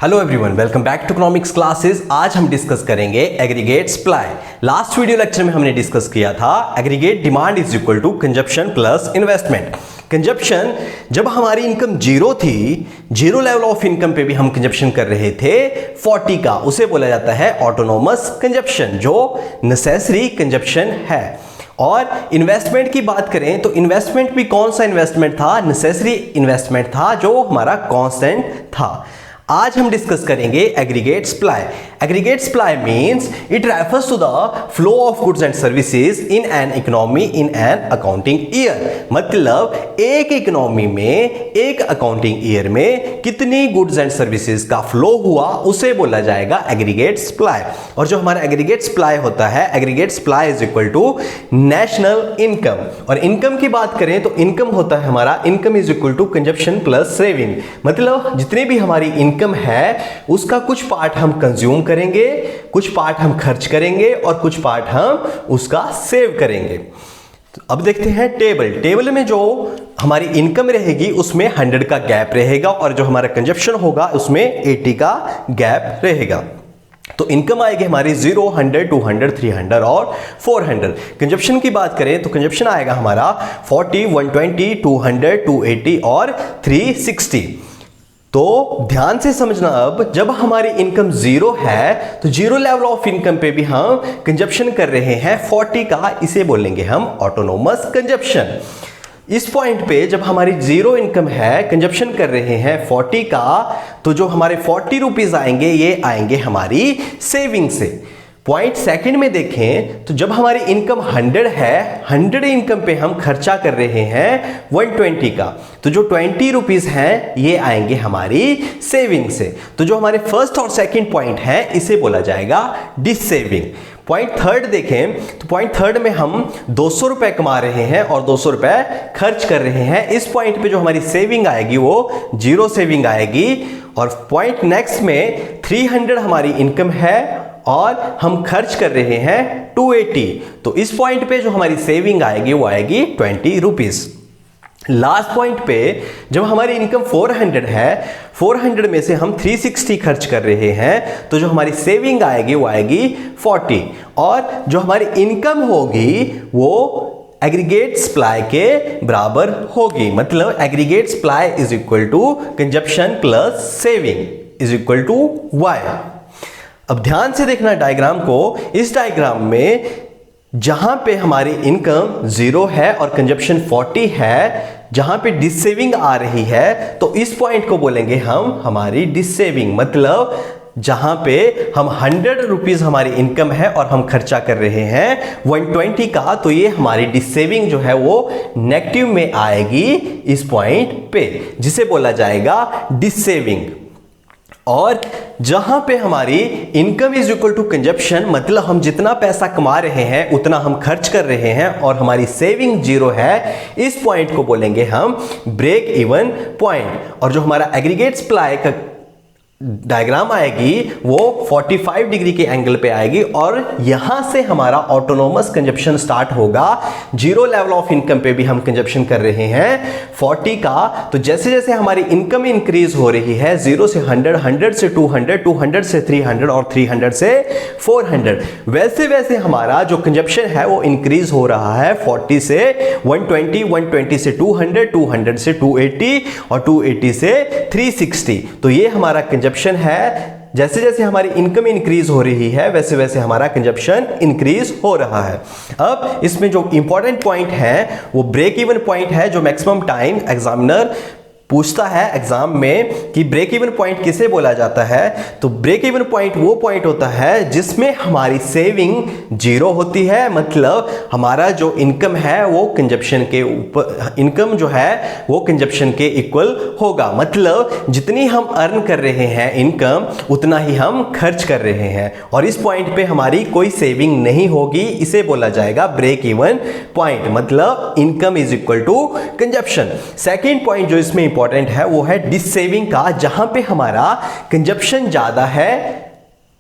Hello everyone, welcome back to economics classes. आज हम discuss करेंगे aggregate supply. Last video lecture में हमने डिस्कस किया था aggregate demand is equal to consumption plus investment. Consumption जब हमारी इनकम जीरो थी, जीरो लेवल ऑफ इनकम पे भी हम कंजप्शन कर रहे थे 40 का, उसे बोला जाता है ऑटोनोमस कंजप्शन, जो नेसेसरी कंजप्शन है। और इन्वेस्टमेंट की बात करें तो इन्वेस्टमेंट भी कौन सा इन्वेस्टमेंट था? नेसेसरी इन्वेस्टमेंट था, जो हमारा कांस्टेंट था। आज हम डिस्कस करेंगे aggregate supply. Aggregate supply means it refers to the flow of goods and services in an economy in an accounting year. मतलब एक इकोनॉमी में, एक अकाउंटिंग ईयर में कितनी गुड्स एंड सर्विसेज का फ्लो हुआ, उसे बोला जाएगा एग्रीगेट सप्लाई। और जो हमारा एग्रीगेट सप्लाई होता है, aggregate supply is equal to national income. और इनकम की बात करें तो इनकम होता है हमारा, income is equal to consumption plus saving. मतलब जितनी भी हमारी इनकम है उसका कुछ पार्ट हम कंज्यूम करेंगे, कुछ पार्ट हम खर्च करेंगे और कुछ पार्ट हम उसका सेव करेंगे। तो अब देखते हैं टेबल में जो हमारी इनकम रहेगी उसमें 100 का गैप रहेगा और जो हमारा कंजप्शन होगा उसमें 80 का गैप रहेगा। तो इनकम आएगी हमारी 0, 100, 200, 300 और 400। कंजप्शन की बात करें तो कंजप्शन आएगा हमारा 40, 120, 200, 280 और 360। तो ध्यान से समझना, अब जब हमारी इनकम जीरो है तो जीरो लेवल ऑफ इनकम पे भी हम कंजप्शन कर रहे हैं 40 का, इसे बोलेंगे हम ऑटोनोमस कंजप्शन। इस पॉइंट पे जब हमारी जीरो इनकम है, कंजप्शन कर रहे हैं 40 का, तो जो हमारे 40 रुपीज आएंगे ये आएंगे हमारी सेविंग से। पॉइंट सेकंड में देखें तो जब हमारी इनकम 100 है, 100 इनकम पे हम खर्चा कर रहे हैं 120 का, तो जो 20 रुपीज हैं ये आएंगे हमारी सेविंग से। तो जो हमारे फर्स्ट और सेकंड पॉइंट है इसे बोला जाएगा डिसेविंग। पॉइंट थर्ड देखें तो पॉइंट थर्ड में हम 200 रुपए कमा रहे हैं और 200 रुपए खर्च कर रहे हैं। इस पॉइंट पे जो हमारी सेविंग आएगी वो जीरो सेविंग आएगी। और पॉइंट नेक्स्ट में 300 हमारी इनकम है और हम खर्च कर रहे हैं 280, तो इस पॉइंट पे जो हमारी सेविंग आएगी वो आएगी 20 रुपीज। लास्ट पॉइंट पे जब हमारी इनकम 400 है, 400 में से हम 360 खर्च कर रहे हैं, तो जो हमारी सेविंग आएगी वो आएगी 40। और जो हमारी इनकम होगी वो एग्रीगेट सप्लाई के बराबर होगी। मतलब aggregate supply is equal to consumption plus saving is equal to Y. अब ध्यान से देखना डायग्राम को। इस डायग्राम में जहां पे हमारी इनकम जीरो है और कंजप्शन 40 है, जहां पे डिसेविंग आ रही है, तो इस पॉइंट को बोलेंगे हम हमारी डिसेविंग। मतलब जहां पे हम 100 रुपीज हमारी इनकम है और हम खर्चा कर रहे हैं 120 का, तो ये हमारी डिसेविंग जो है वो नेगेटिव में आएगी इस पॉइंट पे, जिसे बोला जाएगा डिसेविंग। और जहां पे हमारी income is equal to consumption, मतलब हम जितना पैसा कमा रहे हैं उतना हम खर्च कर रहे हैं और हमारी सेविंग जीरो है, इस पॉइंट को बोलेंगे हम ब्रेक इवन पॉइंट। और जो हमारा एग्रीगेट सप्लाई का डायग्राम आएगी वो 45 डिग्री के एंगल पे आएगी और यहां से हमारा ऑटोनोमस कंजप्शन स्टार्ट होगा। जीरो लेवल ऑफ इनकम पे भी हम कंजप्शन कर रहे हैं 40 का। तो जैसे जैसे हमारी इनकम इंक्रीज हो रही है 0 से 100, 100 से 200, 200 से 300 और 300 से 400, वैसे वैसे हमारा जो कंजप्शन है वो इंक्रीज हो रहा है 40 से 120, 120 से 200, 200 से 280 और 280 से 360। तो ये हमारा कंजप्शन है। जैसे जैसे हमारी इनकम इंक्रीज हो रही है वैसे वैसे हमारा कंजप्शन इंक्रीज हो रहा है। अब इसमें जो इंपॉर्टेंट पॉइंट है वो ब्रेक इवन पॉइंट है, जो मैक्सिमम टाइम एग्जामिनर पूछता है एग्जाम में कि ब्रेक इवन पॉइंट किसे बोला जाता है। तो ब्रेक इवन पॉइंट वो पॉइंट होता है जिसमें हमारी सेविंग जीरो होती है। मतलब हमारा जो इनकम है वो कंजप्शन के ऊपर, इनकम जो है वो कंजप्शन के इक्वल होगा। मतलब जितनी हम अर्न कर रहे हैं इनकम, उतना ही हम खर्च कर रहे हैं और इस पॉइंट पे हमारी कोई सेविंग नहीं होगी, इसे बोला जाएगा ब्रेक इवन पॉइंट। मतलब income is equal to consumption. Second point जो इसमें इंपॉर्टेंट है वो है डिसेविंग का, जहां पे हमारा कंजप्शन ज्यादा है,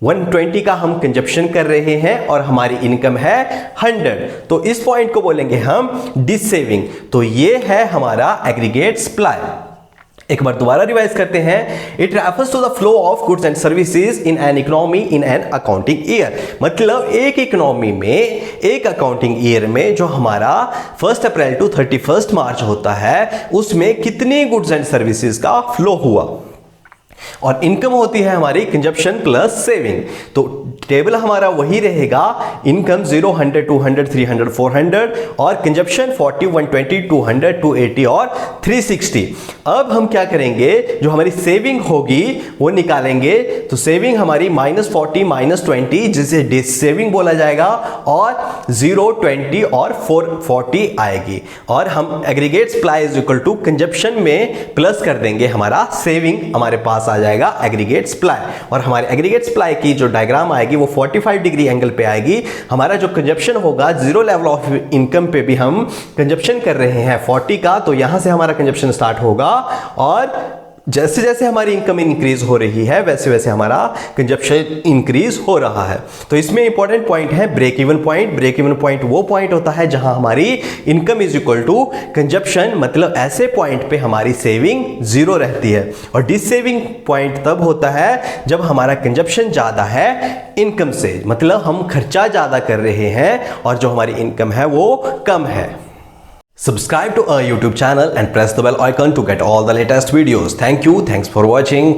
120 का हम कंजप्शन कर रहे हैं और हमारी इनकम है 100, तो इस पॉइंट को बोलेंगे हम डिसेविंग। तो ये है हमारा एग्रीगेट सप्लाई। एक बार दोबारा रिवाइज करते हैं। It refers to the flow of goods and services in an economy in an accounting year. मतलब एक इकोनॉमी में, एक अकाउंटिंग ईयर में जो हमारा 1 अप्रैल टू 31 मार्च होता है, उसमें कितनी गुड्स एंड सर्विसेज का फ्लो हुआ। और इनकम होती है हमारी कंजप्शन प्लस सेविंग। तो टेबल हमारा वही रहेगा, इनकम 0, 100, 200, 300, 400 और कंजप्शन 40, 120, 200, 280 और 360। अब हम क्या करेंगे, जो हमारी सेविंग होगी वो निकालेंगे। तो सेविंग हमारी -40 -20 जिसे डिस सेविंग बोला जाएगा, और 0, 20 और 440 आएगी। और हम aggregate supply is equal to consumption में प्लस कर देंगे हमारा सेविंग, हमारे पास आ जाएगा एग्रीगेट सप्लाई। और हमारे एग्रीगेट सप्लाई की जो डायग्राम आएगी वो 45 डिग्री एंगल पे आएगी। हमारा जो कंजप्शन होगा, जीरो लेवल ऑफ इनकम पे भी हम कंजप्शन कर रहे हैं 40 का, तो यहां से हमारा कंजप्शन स्टार्ट होगा। और जैसे जैसे हमारी इनकम इंक्रीज हो रही है वैसे वैसे हमारा कंजप्शन इंक्रीज हो रहा है। तो इसमें इंपॉर्टेंट पॉइंट है break even point. Break even point वो पॉइंट होता है जहां हमारी income is equal to consumption, मतलब ऐसे पॉइंट पे हमारी सेविंग जीरो रहती है। और डिस सेविंग पॉइंट तब होता है जब हमारा कंजप्शन ज्यादा है इनकम से, मतलब हम खर्चा ज्यादा कर रहे हैं और जो हमारी इनकम है वो कम है। Subscribe to our YouTube channel and press the bell icon to get all the latest videos. Thank you. Thanks for watching.